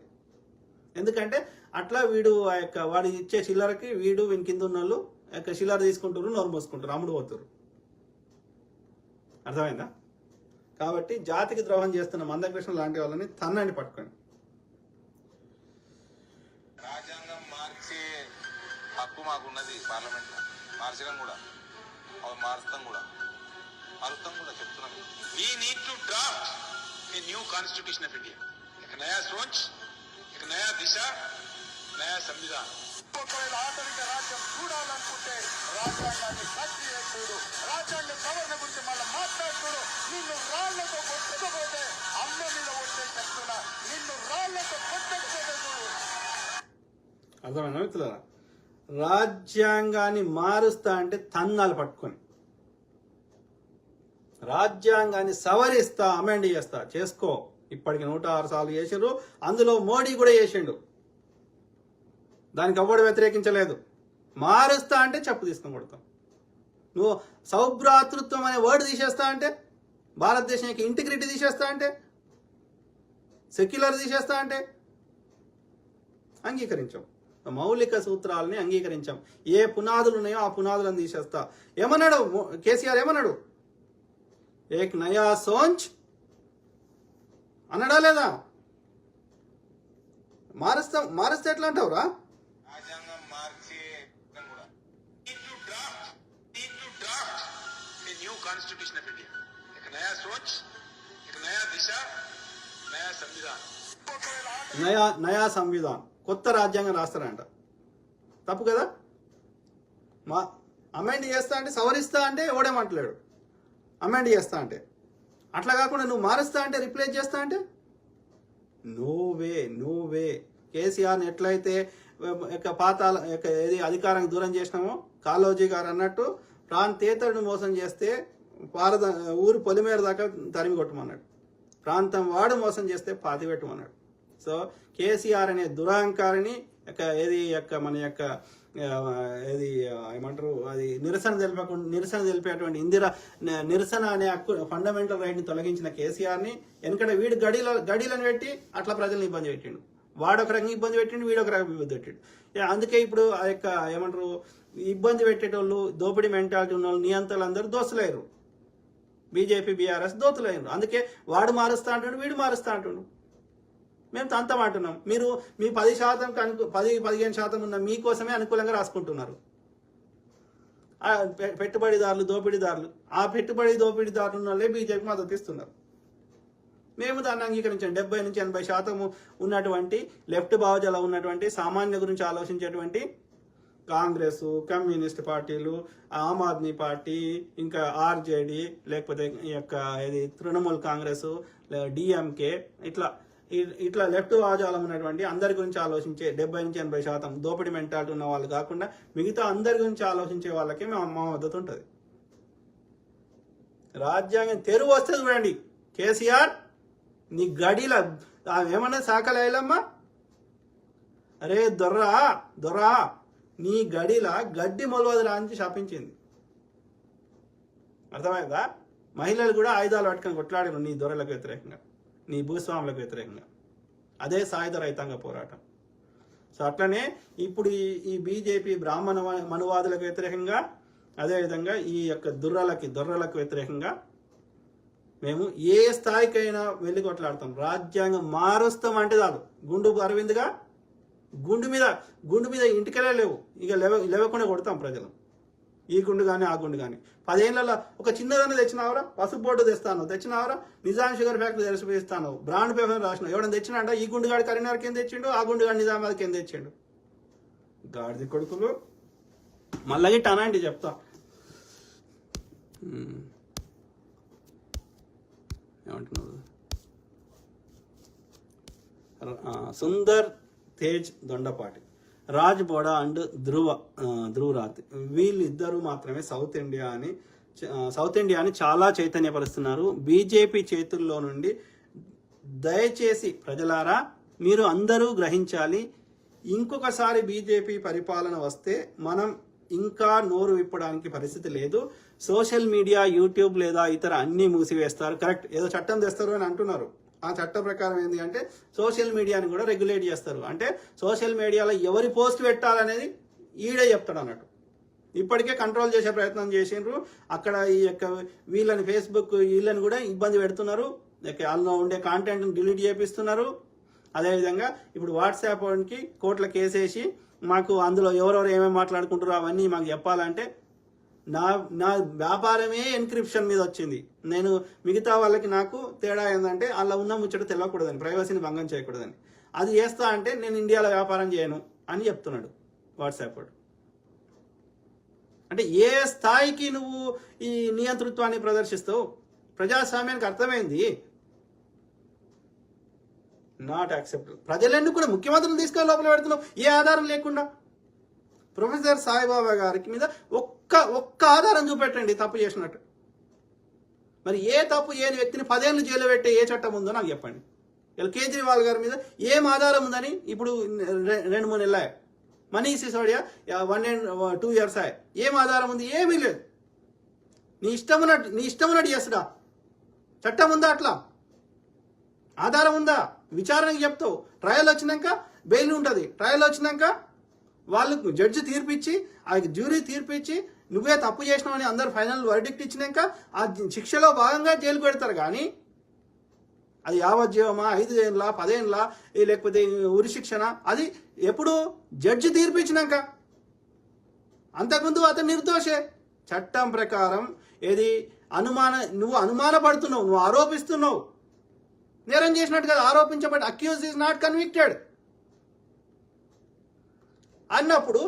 ఎందుకంటే అట్లా వాడు ఇచ్చే చిల్లరకి వీని కింద ఉన్న వాళ్ళు చిల్లర తీసుకుంటారు, నోరు మూసుకుంటారు, అమ్ముడు పోతారు. అర్థమైందా? కాబట్టి జాతికి ద్రోహం చేస్తున్న మందకృష్ణ లాంటి వాళ్ళని తన్నండి పట్టుకొని. రాజ్యాంగం మార్చే హక్కు మాకున్నది పార్లమెంట్ లో, మార్చడం కూడా, మారుస్తాం కూడా చెప్తున్నాం. We need to draft a new constitution of India. एक नया सोच, एक नया दिशा, नया संविधान. ఒకవేళ ఆధునిక రాజ్యం చూడాలనుకుంటే రాజ్యాంగాన్ని సక్రియ చూడు, రాజ్యాంగ సవరణ గురించి మళ్ళీ మాట్లాడుతుడు. నిన్ను రాళ్లతో కొట్టకపోతే అమ్మ మీద వచ్చే చెప్తున్నా, నిన్ను రాళ్లతో కొట్టకపోతే చూడు. అర్థమైనా మిత్రులారా? రాజ్యాంగాన్ని మారుస్తా అంటే తన్నాలు పట్టుకొని, రాజ్యాంగాన్ని సవరిస్తా, అమెండ్ చేస్తా, చేసుకో. ఇప్పటికి 106 సార్లు చేసిండ్రు, అందులో మోడీ కూడా చేసిండు, దానికి ఎవ్వడు వ్యతిరేకించలేదు. మారుస్తా అంటే చెప్పు తీసుకొని కొడతాం. నువ్వు సౌభ్రాతృత్వం అనే వర్డ్ తీసేస్తా అంటే, భారతదేశం యొక్క ఇంటిగ్రిటీ తీసేస్తా అంటే, సెక్యులర్ తీసేస్తా అంటే అంగీకరించాం. మౌలిక సూత్రాలని అంగీకరించాం. ఏ పునాదులు ఉన్నాయో ఆ పునాదులను తీసేస్తా. ఏమన్నాడు కేసీఆర్? ఏమన్నాడు? ఏక్ నయా సోంచ్ అన్నాడా లేదా? మారుస్తే ఎట్లా అంటావురా? రాజ్యాంగం మార్చే కూడా a new constitution of India. एक नया सोच, एक नया दिशा, नया संविधान. నయా సంవిధాన్, కొత్త రాజ్యాంగం రాస్తారంట. తప్పు కదా? అమెండ్ చేస్తా అంటే, సవరిస్తా అంటే ఎవడేమంటలేడు. అమెండ్ చేస్తా అంటే అట్లా కాకుండా నువ్వు మారుస్తా అంటే, రిప్లేస్ చేస్తా అంటే నో వే. కేసీఆర్ని ఎట్లయితే పాతాల ఏది అధికారానికి దూరం చేసినామో కాళోజీ గారు అన్నట్టు ప్రాంతేతరుని మోసం చేస్తే ఊరు పొలిమేర దాకా తరిమి కొట్టమన్నాడు, ప్రాంతం వాడు మోసం చేస్తే పాతి పెట్టమన్నాడు. సో కేసీఆర్ అనే దురహంకారిని మన యొక్క ఏది ఏమంటారు అది నిరసన తెలిపేటువంటి నిరసన అనే ఫండమెంటల్ రైట్ ని తొలగించిన కేసీఆర్ని ఎందుకంటే వీడు గడిలను పెట్టి అట్లా ప్రజల్ని ఇబ్బంది పెట్టిండు. వాడొక రకంగా ఇబ్బంది పెట్టిండు, వీడొక రకంగా ఇబ్బంది పెట్టిండు. అందుకే ఇప్పుడు ఆ యొక్క ఏమంటారు ఇబ్బంది పెట్టేటోళ్ళు దోపిడీ మెంటాలిటీ ఉన్న వాళ్ళు నియంత్రణలు అందరూ దోస్తులయ్యారు, బీజేపీ బీఆర్ఎస్ దోతులయ్యారు. అందుకే వాడు మారుస్తా అంటుండు, వీడు మారుస్తా అంటుండు. మేము తంతం అంటున్నాం, మీరు మీ 10% 10-15% ఉన్న మీకోసమే అనుకూలంగా రాసుకుంటున్నారు. పెట్టుబడిదారులు దోపిడీదారులు, ఆ దోపిడీదారులు ఉన్న వాళ్ళే బీజేపీ మద్దతు ఇస్తున్నారు. మేము దాన్ని అంగీకరించాం. 70-80% ఉన్నటువంటి లెఫ్ట్ భావజాలం ఉన్నటువంటి సామాన్య గురించి ఆలోచించేటువంటి కాంగ్రెస్, కమ్యూనిస్ట్ పార్టీలు, ఆమ్ ఆద్మీ పార్టీ, ఇంకా ఆర్జేడీ, లేకపోతే ఈ యొక్క తృణమూల్ కాంగ్రెస్, డిఎంకే, ఇట్లా లెఫ్ట్ భావజాలం ఉన్నటువంటి అందరి గురించి ఆలోచించే 70-80% దోపిడీ మెంటాలిటీ ఉన్న వాళ్ళు కాకుండా మిగతా అందరి గురించి ఆలోచించే వాళ్ళకి మా మద్దతు ఉంటుంది. రాజ్యాంగం తెరువు వస్తే చూడండి, కేసీఆర్ నీ గడిల ఏమన్నా శాఖలేలమ్మా, అరే దొర్రా నీ గడిల గడ్డి మొలవదురా అని శాపించింది. అర్థమైందా? మహిళలు కూడా ఆయుధాలు పట్టుకొని కొట్లాడారు నీ దొరలకు వ్యతిరేకంగా, నీ భూస్వాములకు వ్యతిరేకంగా. అదే సాయుధ రైతాంగ పోరాటం. సో అట్లనే ఇప్పుడు ఈ బీజేపీ బ్రాహ్మణ మనువాదులకు వ్యతిరేకంగా, అదేవిధంగా ఈ యొక్క దొర్రలకు వ్యతిరేకంగా మేము ఏ స్థాయికైనా వెళ్ళి కొట్లాడతాం. రాజ్యాంగం మారుస్తాం అంటే చాలు. గుండు అరవింద్గా గుండు మీద ఇంటికెళ్ళే లేవు, ఇక లేవకుండా కొడతాం ప్రజలు. ఈ గుండు కానీ ఆ గుండు కానీ 10 ఏళ్లలో ఒక చిన్నదాన్ని తెచ్చినావరా, పసుపు బోర్డు తెచ్చినావరా, నిజాం షుగర్ ఫ్యాక్టరీ తెరిచిపోయిస్తాను, బ్రాండ్ పేపర్ రాసిన ఎవడని తెచ్చినా అంట. ఈ గుండుగాడు కరీంనగర్కి ఏం తెచ్చిండు, ఆ గుండుగాడు నిజామాబాద్కి ఏం తెచ్చిండు. గాడిది కొడుకులు మళ్ళీ టనాంటి చెప్తా. ఏమంటున్నారు, సుందర్ తేజ్ దొండపాటి, రాజ్ బోడా అండ్ ధ్రువరాత్ వీళ్ళిద్దరూ మాత్రమే సౌత్ ఇండియాని చాలా చైతన్యపరుస్తున్నారు. బీజేపీ చేతుల్లో నుండి దయచేసి ప్రజలారా మీరు అందరూ గ్రహించాలి, ఇంకొకసారి బీజేపీ పరిపాలన వస్తే మనం ఇంకా నోరు విప్పడానికి పరిస్థితి లేదు. సోషల్ మీడియా, యూట్యూబ్ లేదా ఇతర అన్ని మూసివేస్తారు. కరెక్ట్, ఏదో చట్టం తెస్తారు అని అంటున్నారు. ఆ చట్ట ప్రకారం ఏంటి అంటే సోషల్ మీడియాని కూడా రెగ్యులేట్ చేస్తారు. అంటే సోషల్ మీడియాలో ఎవరి పోస్ట్ పెట్టాలనేది ఈడే చెప్తాడు అన్నట్టు. ఇప్పటికే కంట్రోల్ చేసే ప్రయత్నం చేసిండ్రు. అక్కడ ఈ యొక్క వీళ్ళని ఫేస్బుక్ వీళ్ళని కూడా ఇబ్బంది పెడుతున్నారు. అందులో ఉండే కాంటెంట్ని డిలీట్ చేపిస్తున్నారు. అదేవిధంగా ఇప్పుడు వాట్సాప్కి కోర్టుల కేసేసి మాకు అందులో ఎవరెవరు ఏమేమి మాట్లాడుకుంటారో అవన్నీ మాకు చెప్పాలంటే నా వ్యాపారమే ఎన్క్రిప్షన్ మీద వచ్చింది. నేను మిగతా వాళ్ళకి నాకు తేడా ఏంటంటే అలా ఉన్న ముచ్చట తెలియకూడదని, ప్రైవసీని భంగం చేయకూడదని. అది చేస్తా అంటే నేను ఇండియాలో వ్యాపారం చేయను అని చెప్తున్నాడు వాట్సాప్ వాడు. అంటే ఏ స్థాయికి నువ్వు ఈ నియంతృత్వాన్ని ప్రదర్శిస్తావు? ప్రజాస్వామ్యానికి అర్థమైంది నాట్ యాక్సెప్టబుల్. ప్రజలెందుకు కూడా ముఖ్యమంత్రులు తీసుకొని లోపల పెడుతున్నావు ఏ ఆధారం లేకుండా? ప్రొఫెసర్ సాయిబాబా గారికి మీద ఒక్క ఆధారం చూపెట్టండి తప్పు చేసినట్టు. మరి ఏ తప్పు చేయని వ్యక్తిని 10 ఏళ్ళు జైలు పెట్టే ఏ చట్టం ఉందో నాకు చెప్పండి. ఇలా కేజ్రీవాల్ గారి మీద ఏం ఆధారం ఉందని ఇప్పుడు 2-3 నెలలు మనీష్ సిసోడియా 1 and 2 years ఏం ఆధారం ఉంది? ఏమీ లేదు. నీ ఇష్టమున్నట్టు చేస్తుడా? చట్టం ఉందా? అట్లా ఆధారం ఉందా? విచారణకి చెప్తావు. ట్రయల్ వచ్చినాక బెయిల్ ఉంటుంది. ట్రయల్ వచ్చినాక వాళ్ళకు జడ్జి తీర్పిచ్చి, ఆ జ్యూరీ తీర్పిచ్చి నువ్వే తప్పు చేసినావని అందరు ఫైనల్ వర్డిక్ట్ ఇచ్చినాక ఆ శిక్షలో భాగంగా జైలుకు పెడతారు. కానీ అది యావజ్జీవమా, 5 ఏళ్ళ, 10 ఏళ్ళ, లేకపోతే ఉరి శిక్షణ, అది ఎప్పుడు జడ్జి తీర్పిచ్చినాక. అంతకుముందు అతను నిర్దోషే. చట్టం ప్రకారం నువ్వు అనుమానపడుతున్నావు, నువ్వు ఆరోపిస్తున్నావు. నేరం చేసినట్టు కదా, ఆరోపించబడి అక్యూజ్ ఈజ్ నాట్ కన్విక్టెడ్ అన్నప్పుడు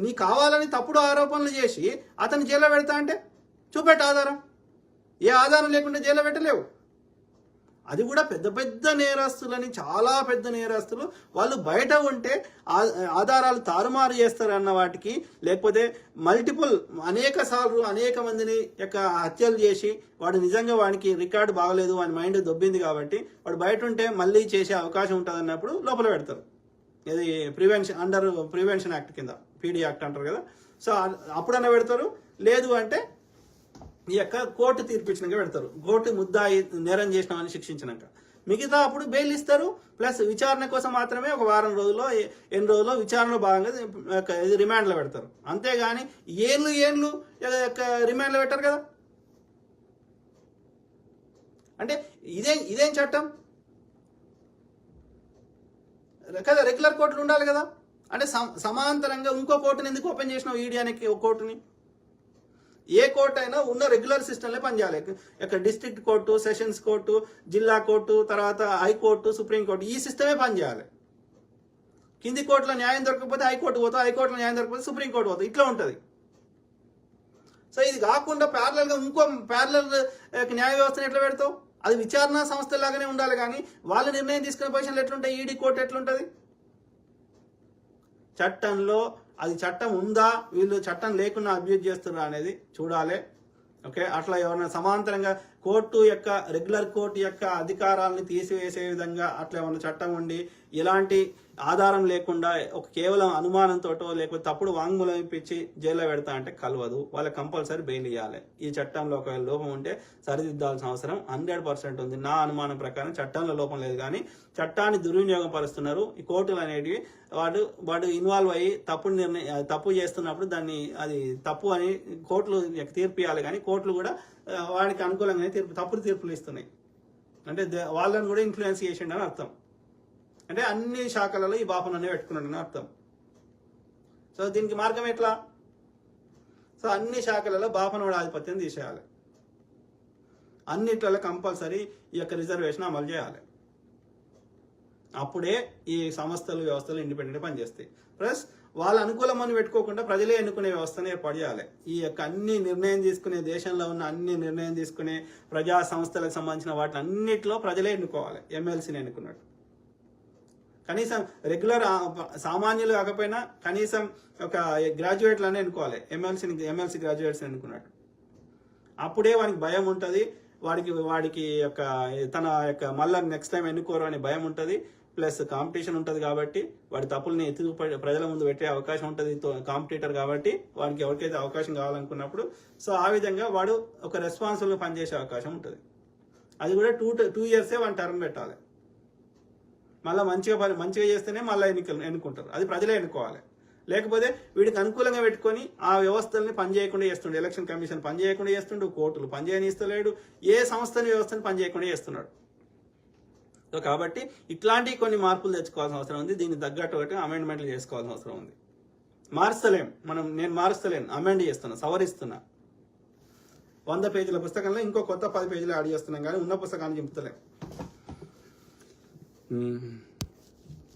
నీ కావాలని తప్పుడు ఆరోపణలు చేసి అతను జైల్లో పెడతా అంటే చూపెట్టు ఆధారం. ఏ ఆధారం లేకుండా జైల్లో పెట్టలేవు. అది కూడా పెద్ద పెద్ద నేరస్తులని, చాలా పెద్ద నేరస్తులు వాళ్ళు బయట ఉంటే ఆధారాలు తారుమారు చేస్తారన్న వాటికి, లేకపోతే మల్టిపుల్ అనేక సార్లు అనేక మందిని యొక్క హత్యలు చేసి వాడు నిజంగా వాడికి రికార్డు బాగలేదు, వాడి మైండ్ దొబ్బింది కాబట్టి వాడు బయట ఉంటే మళ్ళీ చేసే అవకాశం ఉంటుంది అన్నప్పుడు లోపల పెడతారు. ఇది ప్రివెన్షన్ యాక్ట్ కింద, పీడీ యాక్ట్ అంటారు కదా. సో అప్పుడన్నా పెడతారు. లేదు అంటే ఈ యొక్క కోర్టు తీర్పిచ్చినాక పెడతారు. కోర్టు ముద్దాయి నేరం చేసినామని శిక్షించినాక. మిగతా అప్పుడు బెయిల్ ఇస్తారు. ప్లస్ విచారణ కోసం మాత్రమే ఒక వారం రోజుల్లో ఎన్ని రోజుల్లో విచారణలో భాగంగా ఇది రిమాండ్లో పెడతారు. అంతేగాని ఏళ్ళు రిమాండ్లో పెట్టారు కదా. అంటే ఇదేం చట్టం కదా. రెగ్యులర్ కోర్టులు ఉండాలి కదా. అంటే సమాంతరంగా ఇంకో కోర్టుని ఎందుకు ఓపెన్ చేసినావు ఈడియానికి? ఒక కోర్టుని, ఏ కోర్టు అయినా ఉన్న రెగ్యులర్ సిస్టంలో పనిచేయాలి. ఇక్కడ డిస్ట్రిక్ట్ కోర్టు, సెషన్స్ కోర్టు, జిల్లా కోర్టు, తర్వాత హైకోర్టు, సుప్రీంకోర్టు, ఈ సిస్టమే పనిచేయాలి. కింది కోర్టులో న్యాయం దొరకకపోతే హైకోర్టు పోతావు, హైకోర్టులో న్యాయం దొరకకపోతే సుప్రీంకోర్టు పోతావు, ఇట్లా ఉంటుంది. సో ఇది కాకుండా ప్యారలల్గా ఇంకో ప్యారలల్ న్యాయ వ్యవస్థను ఎట్లా పెడతావు? అది విచారణ సంస్థలాగానే ఉండాలి. కానీ వాళ్ళు నిర్ణయం తీసుకునే పొజిషన్లు ఎట్లుంటాయి? ఈడీ కోర్టు ఎట్లుంటుంది? చట్టంలో అది చట్టం ఉందా, వీళ్ళు చట్టం లేకుండా అబ్యూజ్ చేస్తున్నా అనేది చూడాలి. ఓకే, అట్లా ఎవరైనా సమాంతరంగా కోర్టు యొక్క రెగ్యులర్ కోర్టు యొక్క అధికారాలను తీసివేసే విధంగా అట్లా ఏమన్నా చట్టం ఉండి ఎలాంటి ఆధారం లేకుండా ఒక కేవలం అనుమానంతోటో లేకపోతే తప్పుడు వాంగ్మూలం ఇప్పించి జైల్లో పెడతా అంటే కలవదు. వాళ్ళకి కంపల్సరీ బెయిల్ ఇవ్వాలి. ఈ చట్టంలో ఒకవేళ లోపం ఉంటే సరిదిద్దాల్సిన అవసరం 100% ఉంది. నా అనుమానం ప్రకారం చట్టంలో లోపం లేదు, కానీ చట్టాన్ని దుర్వినియోగం పరుస్తున్నారు ఈ కోర్టులు అనేటివి. వాడు ఇన్వాల్వ్ అయ్యి తప్పు చేస్తున్నప్పుడు దాన్ని అది తప్పు అని కోర్టులు తీర్పు ఇవ్వాలి. కానీ కోర్టులు కూడా వాడికి అనుకూలంగానే తప్పుడు తీర్పులు ఇస్తున్నాయి. అంటే వాళ్ళని కూడా ఇన్ఫ్లుయెన్స్ చేసిండు అని అర్థం. అంటే అన్ని శాఖలలో ఈ బాపననే పెట్టుకున్నాడు అని అర్థం. సో దీనికి మార్గం ఎట్లా? సో అన్ని శాఖలలో బాపనోడ ఆధిపత్యం తీసేయాలి. అన్నిట్లలో కంపల్సరీ ఈ యొక్క రిజర్వేషన్ అమలు చేయాలి. అప్పుడే ఈ సంస్థలు వ్యవస్థలు ఇండిపెండెంట్ పనిచేస్తాయి. ప్లస్ వాళ్ళ అనుకూలమని పెట్టుకోకుండా ప్రజలే ఎన్నుకునే వ్యవస్థను ఏర్పాటు చేయాలి. ఈ యొక్క అన్ని నిర్ణయం తీసుకునే, దేశంలో ఉన్న అన్ని నిర్ణయం తీసుకునే ప్రజా సంస్థలకు సంబంధించిన వాటి అన్నిటిలో ప్రజలే ఎన్నుకోవాలి. ఎమ్మెల్సీని ఎన్నుకున్నట్టు. కనీసం రెగ్యులర్ సామాన్యులు కాకపోయినా కనీసం ఒక గ్రాడ్యుయేట్లనే ఎన్నుకోవాలి. ఎమ్మెల్సీ గ్రాడ్యుయేట్స్ ఎన్నుకున్నట్టు. అప్పుడే వానికి భయం ఉంటుంది. వాడికి యొక్క తన యొక్క మళ్ళీ నెక్స్ట్ టైం ఎన్నుకోరు అనే భయం ఉంటుంది. ప్లస్ కాంపిటీషన్ ఉంటుంది కాబట్టి వాడి తప్పుల్ని ప్రజల ముందు పెట్టే అవకాశం ఉంటుంది. కాంపిటీటర్ కాబట్టి వాడికి ఎవరికైతే అవకాశం కావాలనుకున్నప్పుడు సో ఆ విధంగా వాడు ఒక రెస్పాన్సిబుల్గా పనిచేసే అవకాశం ఉంటుంది. అది కూడా 2 years వాడి టర్మ్ పెట్టాలి. మళ్ళీ మంచిగా చేస్తేనే మళ్ళీ ఎన్నుకుంటారు. అది ప్రజలే ఎన్నుకోవాలి. లేకపోతే వీడికి అనుకూలంగా పెట్టుకొని ఆ వ్యవస్థల్ని పనిచేయకుండా చేస్తుండే, ఎలక్షన్ కమిషన్ పనిచేయకుండా చేస్తుండు, కోర్టులు పనిచేయనిస్తలేడు, ఏ సంస్థని వ్యవస్థని పనిచేయకుండా చేస్తున్నాడు. సో కాబట్టి ఇట్లాంటి కొన్ని మార్పులు తెచ్చుకోవాల్సిన అవసరం ఉంది. దీనికి తగ్గట్టు అమెండ్మెంట్లు చేసుకోవాల్సిన అవసరం ఉంది. నేను మారుస్తలేను, అమెండ్ చేస్తున్నా, సవరిస్తున్నా. 100 పేజీల పుస్తకంలో ఇంకో కొత్త 10 పేజీలు యాడ్ చేస్తున్నాం, కానీ ఉన్న పుస్తకాన్ని చింపుతలేం.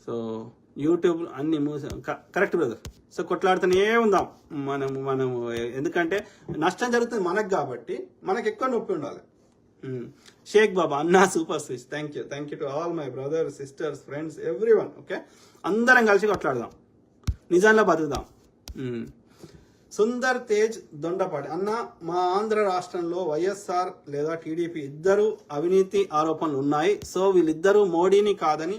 సో యూట్యూబ్ అన్ని కరెక్ట్ బ్రదర్. సో కొట్లాడుతూనే ఉందాం మనము ఎందుకంటే నష్టం జరుగుతుంది మనకు కాబట్టి మనకు ఎక్కువ నొప్పి ఉండాలి. షేక్ బాబా అన్నా super switch. Thank you to all my brothers, sisters, friends, everyone. Okay, అందరం కలిసి కొట్లాడదాం, నిజంగా బతుకుదాం. సుందర్ తేజ్ దొండపాటి అన్న, మా ఆంధ్ర రాష్ట్రంలో వైఎస్ఆర్ లేదా టీడీపీ ఇద్దరు అవినీతి ఆరోపణలు ఉన్నాయి. సో వీళ్ళిద్దరూ మోడీని కాదని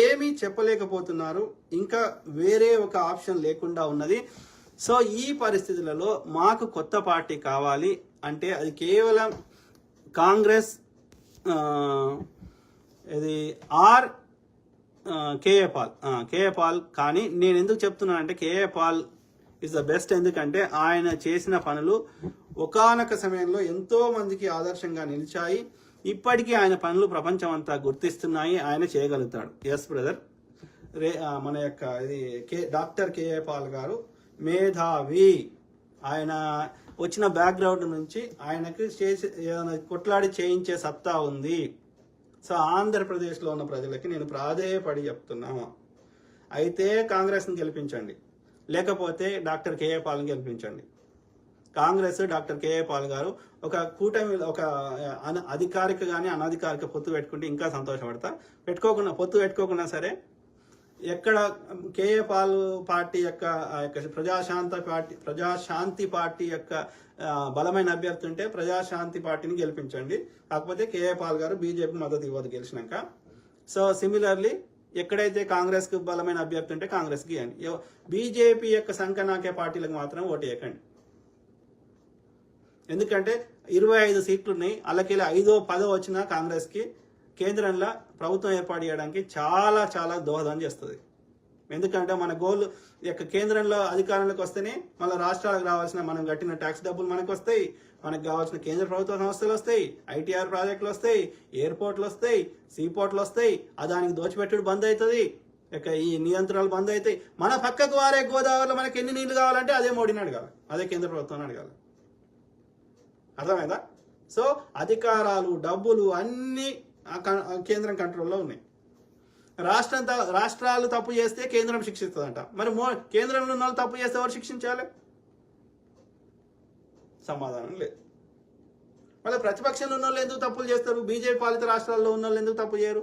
ఏమీ చెప్పలేకపోతున్నారు. ఇంకా వేరే ఒక ఆప్షన్ లేకుండా ఉన్నది. సో ఈ పరిస్థితులలో మాకు కొత్త పార్టీ కావాలి అంటే అది కేవలం కాంగ్రెస్ ఇది ఆర్ కేఏ పాల్. కానీ నేను ఎందుకు చెప్తున్నానంటే KA Paul is the best. ఎందుకంటే ఆయన చేసిన పనులు ఒకానొక సమయంలో ఎంతో మందికి ఆదర్శంగా నిలిచాయి. ఇప్పటికీ ఆయన పనులు ప్రపంచం అంతా గుర్తిస్తున్నాయి. ఆయన చేయగలుగుతాడు. Yes brother. మన యొక్క ఇది డాక్టర్ కేఏ పాల్ గారు మేధావి. ఆయన వచ్చిన బ్యాక్గ్రౌండ్ నుంచి ఆయనకు కొట్లాడి చేయించే సత్తా ఉంది. సో ఆంధ్రప్రదేశ్లో ఉన్న ప్రజలకి నేను ప్రాధేయపడి చెప్తున్నా, అయితే కాంగ్రెస్ని గెలిపించండి, లేకపోతే డాక్టర్ కేఏ పాల్ని గెలిపించండి. కాంగ్రెస్ డాక్టర్ కేఏ పాల్ గారు ఒక కూటమి ఒక అధికారిక కానీ అనధికారిక పొత్తు పెట్టుకుంటే ఇంకా సంతోషపడతా. పొత్తు పెట్టుకోకుండా సరే ఎక్కడ కేఏ పాల్ పార్టీ యొక్క ప్రజాశాంతి పార్టీ యొక్క బలమైన అభ్యర్థి ఉంటే ప్రజాశాంతి పార్టీని గెలిపించండి. కాకపోతే కేఏ పాల్ గారు బీజేపీకి మద్దతు ఇవ్వదు గెలిచినాక. సో సిమిలర్లీ ఎక్కడైతే కాంగ్రెస్ కు బలమైన అభ్యర్థి ఉంటే కాంగ్రెస్ కి అని, బీజేపీ యొక్క సంకనాకే పార్టీలకు మాత్రం ఓటు వేయకండి. ఎందుకంటే 25 సీట్లు ఉన్నాయి, అలాకెళ్ళి 5వ 10వ వచ్చినా కాంగ్రెస్ కి కేంద్రంలో ప్రభుత్వం ఏర్పాటు చేయడానికి చాలా చాలా దోహదం చేస్తుంది. ఎందుకంటే మన గోల్ యొక్క కేంద్రంలో అధికారంలోకి వస్తేనే మళ్ళీ రాష్ట్రాలకు రావాల్సిన మనం కట్టిన ట్యాక్స్ డబ్బులు మనకు వస్తాయి, మనకు కావాల్సిన కేంద్ర ప్రభుత్వ సంస్థలు వస్తాయి, ఐటీఆర్ ప్రాజెక్టులు వస్తాయి, ఎయిర్పోర్ట్లు వస్తాయి, సీపోర్ట్లు వస్తాయి, దానికి దోచిపెట్టుడు బంద్ అవుతుంది, ఇక ఈ నియంత్రణలు బంద్ అవుతాయి. మన పక్కకు వారే గోదావరిలో మనకి ఎన్ని నీళ్లు కావాలంటే అదే మోడీని అడగాలి, అదే కేంద్ర ప్రభుత్వాన్ని అడగాలి. అర్థమైందా? సో అధికారాలు డబ్బులు అన్నీ కేంద్రం కంట్రోల్లో ఉన్నాయి. రాష్ట్రాలు తప్పు చేస్తే కేంద్రం శిక్షిస్తుందంట. మరి కేంద్రంలో ఉన్న వాళ్ళు తప్పు చేస్తే ఎవరు శిక్షించాలి? సమాధానం లేదు. మళ్ళీ ప్రతిపక్షంలో ఉన్న వాళ్ళు ఎందుకు తప్పులు చేస్తారు? బీజేపీ పాలిత రాష్ట్రాల్లో ఉన్న వాళ్ళు ఎందుకు తప్పు చేయరు?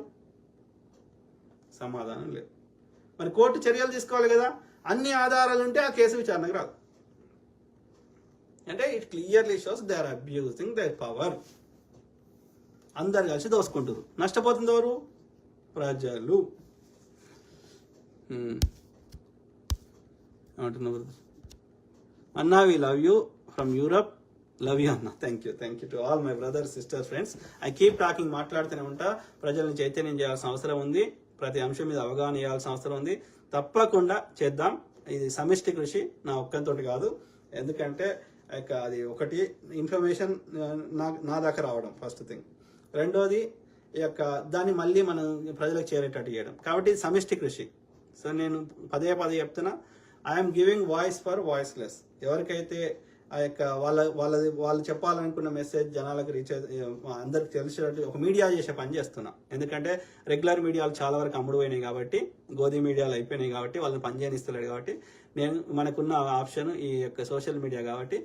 సమాధానం లేదు. మరి కోర్టు చర్యలు తీసుకోవాలి కదా. అన్ని ఆధారాలు ఉంటే ఆ కేసు విచారణకు రాదు. అంటే it clearly shows they are abusing their power. అందరు కలిసి దోసుకుంటారు. నష్టపోతుంది ఎవరు? ప్రజలు. ఏమంటున్నారు? అన్నా we love you from Europe. Love you అన్న. Thank you to all my brothers sister friends. I keep talking, మాట్లాడుతూనే ఉంటా. ప్రజలను చైతన్యం చేయాల్సిన అవసరం ఉంది, ప్రతి అంశం మీద అవగాహన చేయాల్సిన అవసరం ఉంది. తప్పకుండా చేద్దాం. ఇది సమిష్టి కృషి, నా ఒక్కంతోటి కాదు. ఎందుకంటే అది ఒకటి ఇన్ఫర్మేషన్ నా దాకా రావడం ఫస్ట్ థింగ్. రెండోది దాన్ని మళ్ళీ మనం ప్రజలకు చేరేటట్టు చేయడం. కాబట్టి ఇది సమిష్టి కృషి. సో నేను పదే చెప్తున్నా, I'm giving voice for voiceless. ఎవరికైతే వాళ్ళు చెప్పాలనుకున్న మెసేజ్ జనాలకు రీచ్ అందరికి తెలిసేటట్టు ఒక మీడియా చేసే పని చేస్తున్నా. ఎందుకంటే రెగ్యులర్ మీడియాలు చాలా వరకు అమ్ముడు పోయినాయి కాబట్టి, గోధి మీడియాలు అయిపోయినాయి కాబట్టి, వాళ్ళని పని చేయనిస్తలేడు కాబట్టి, మనకున్న ఆప్షన్ ఈ యొక్క సోషల్ మీడియా కాబట్టి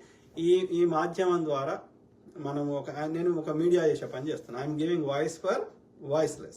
ఈ మాధ్యమం ద్వారా నేను ఒక మీడియా చేసే పని చేస్తున్నా. I'm giving voice for voiceless.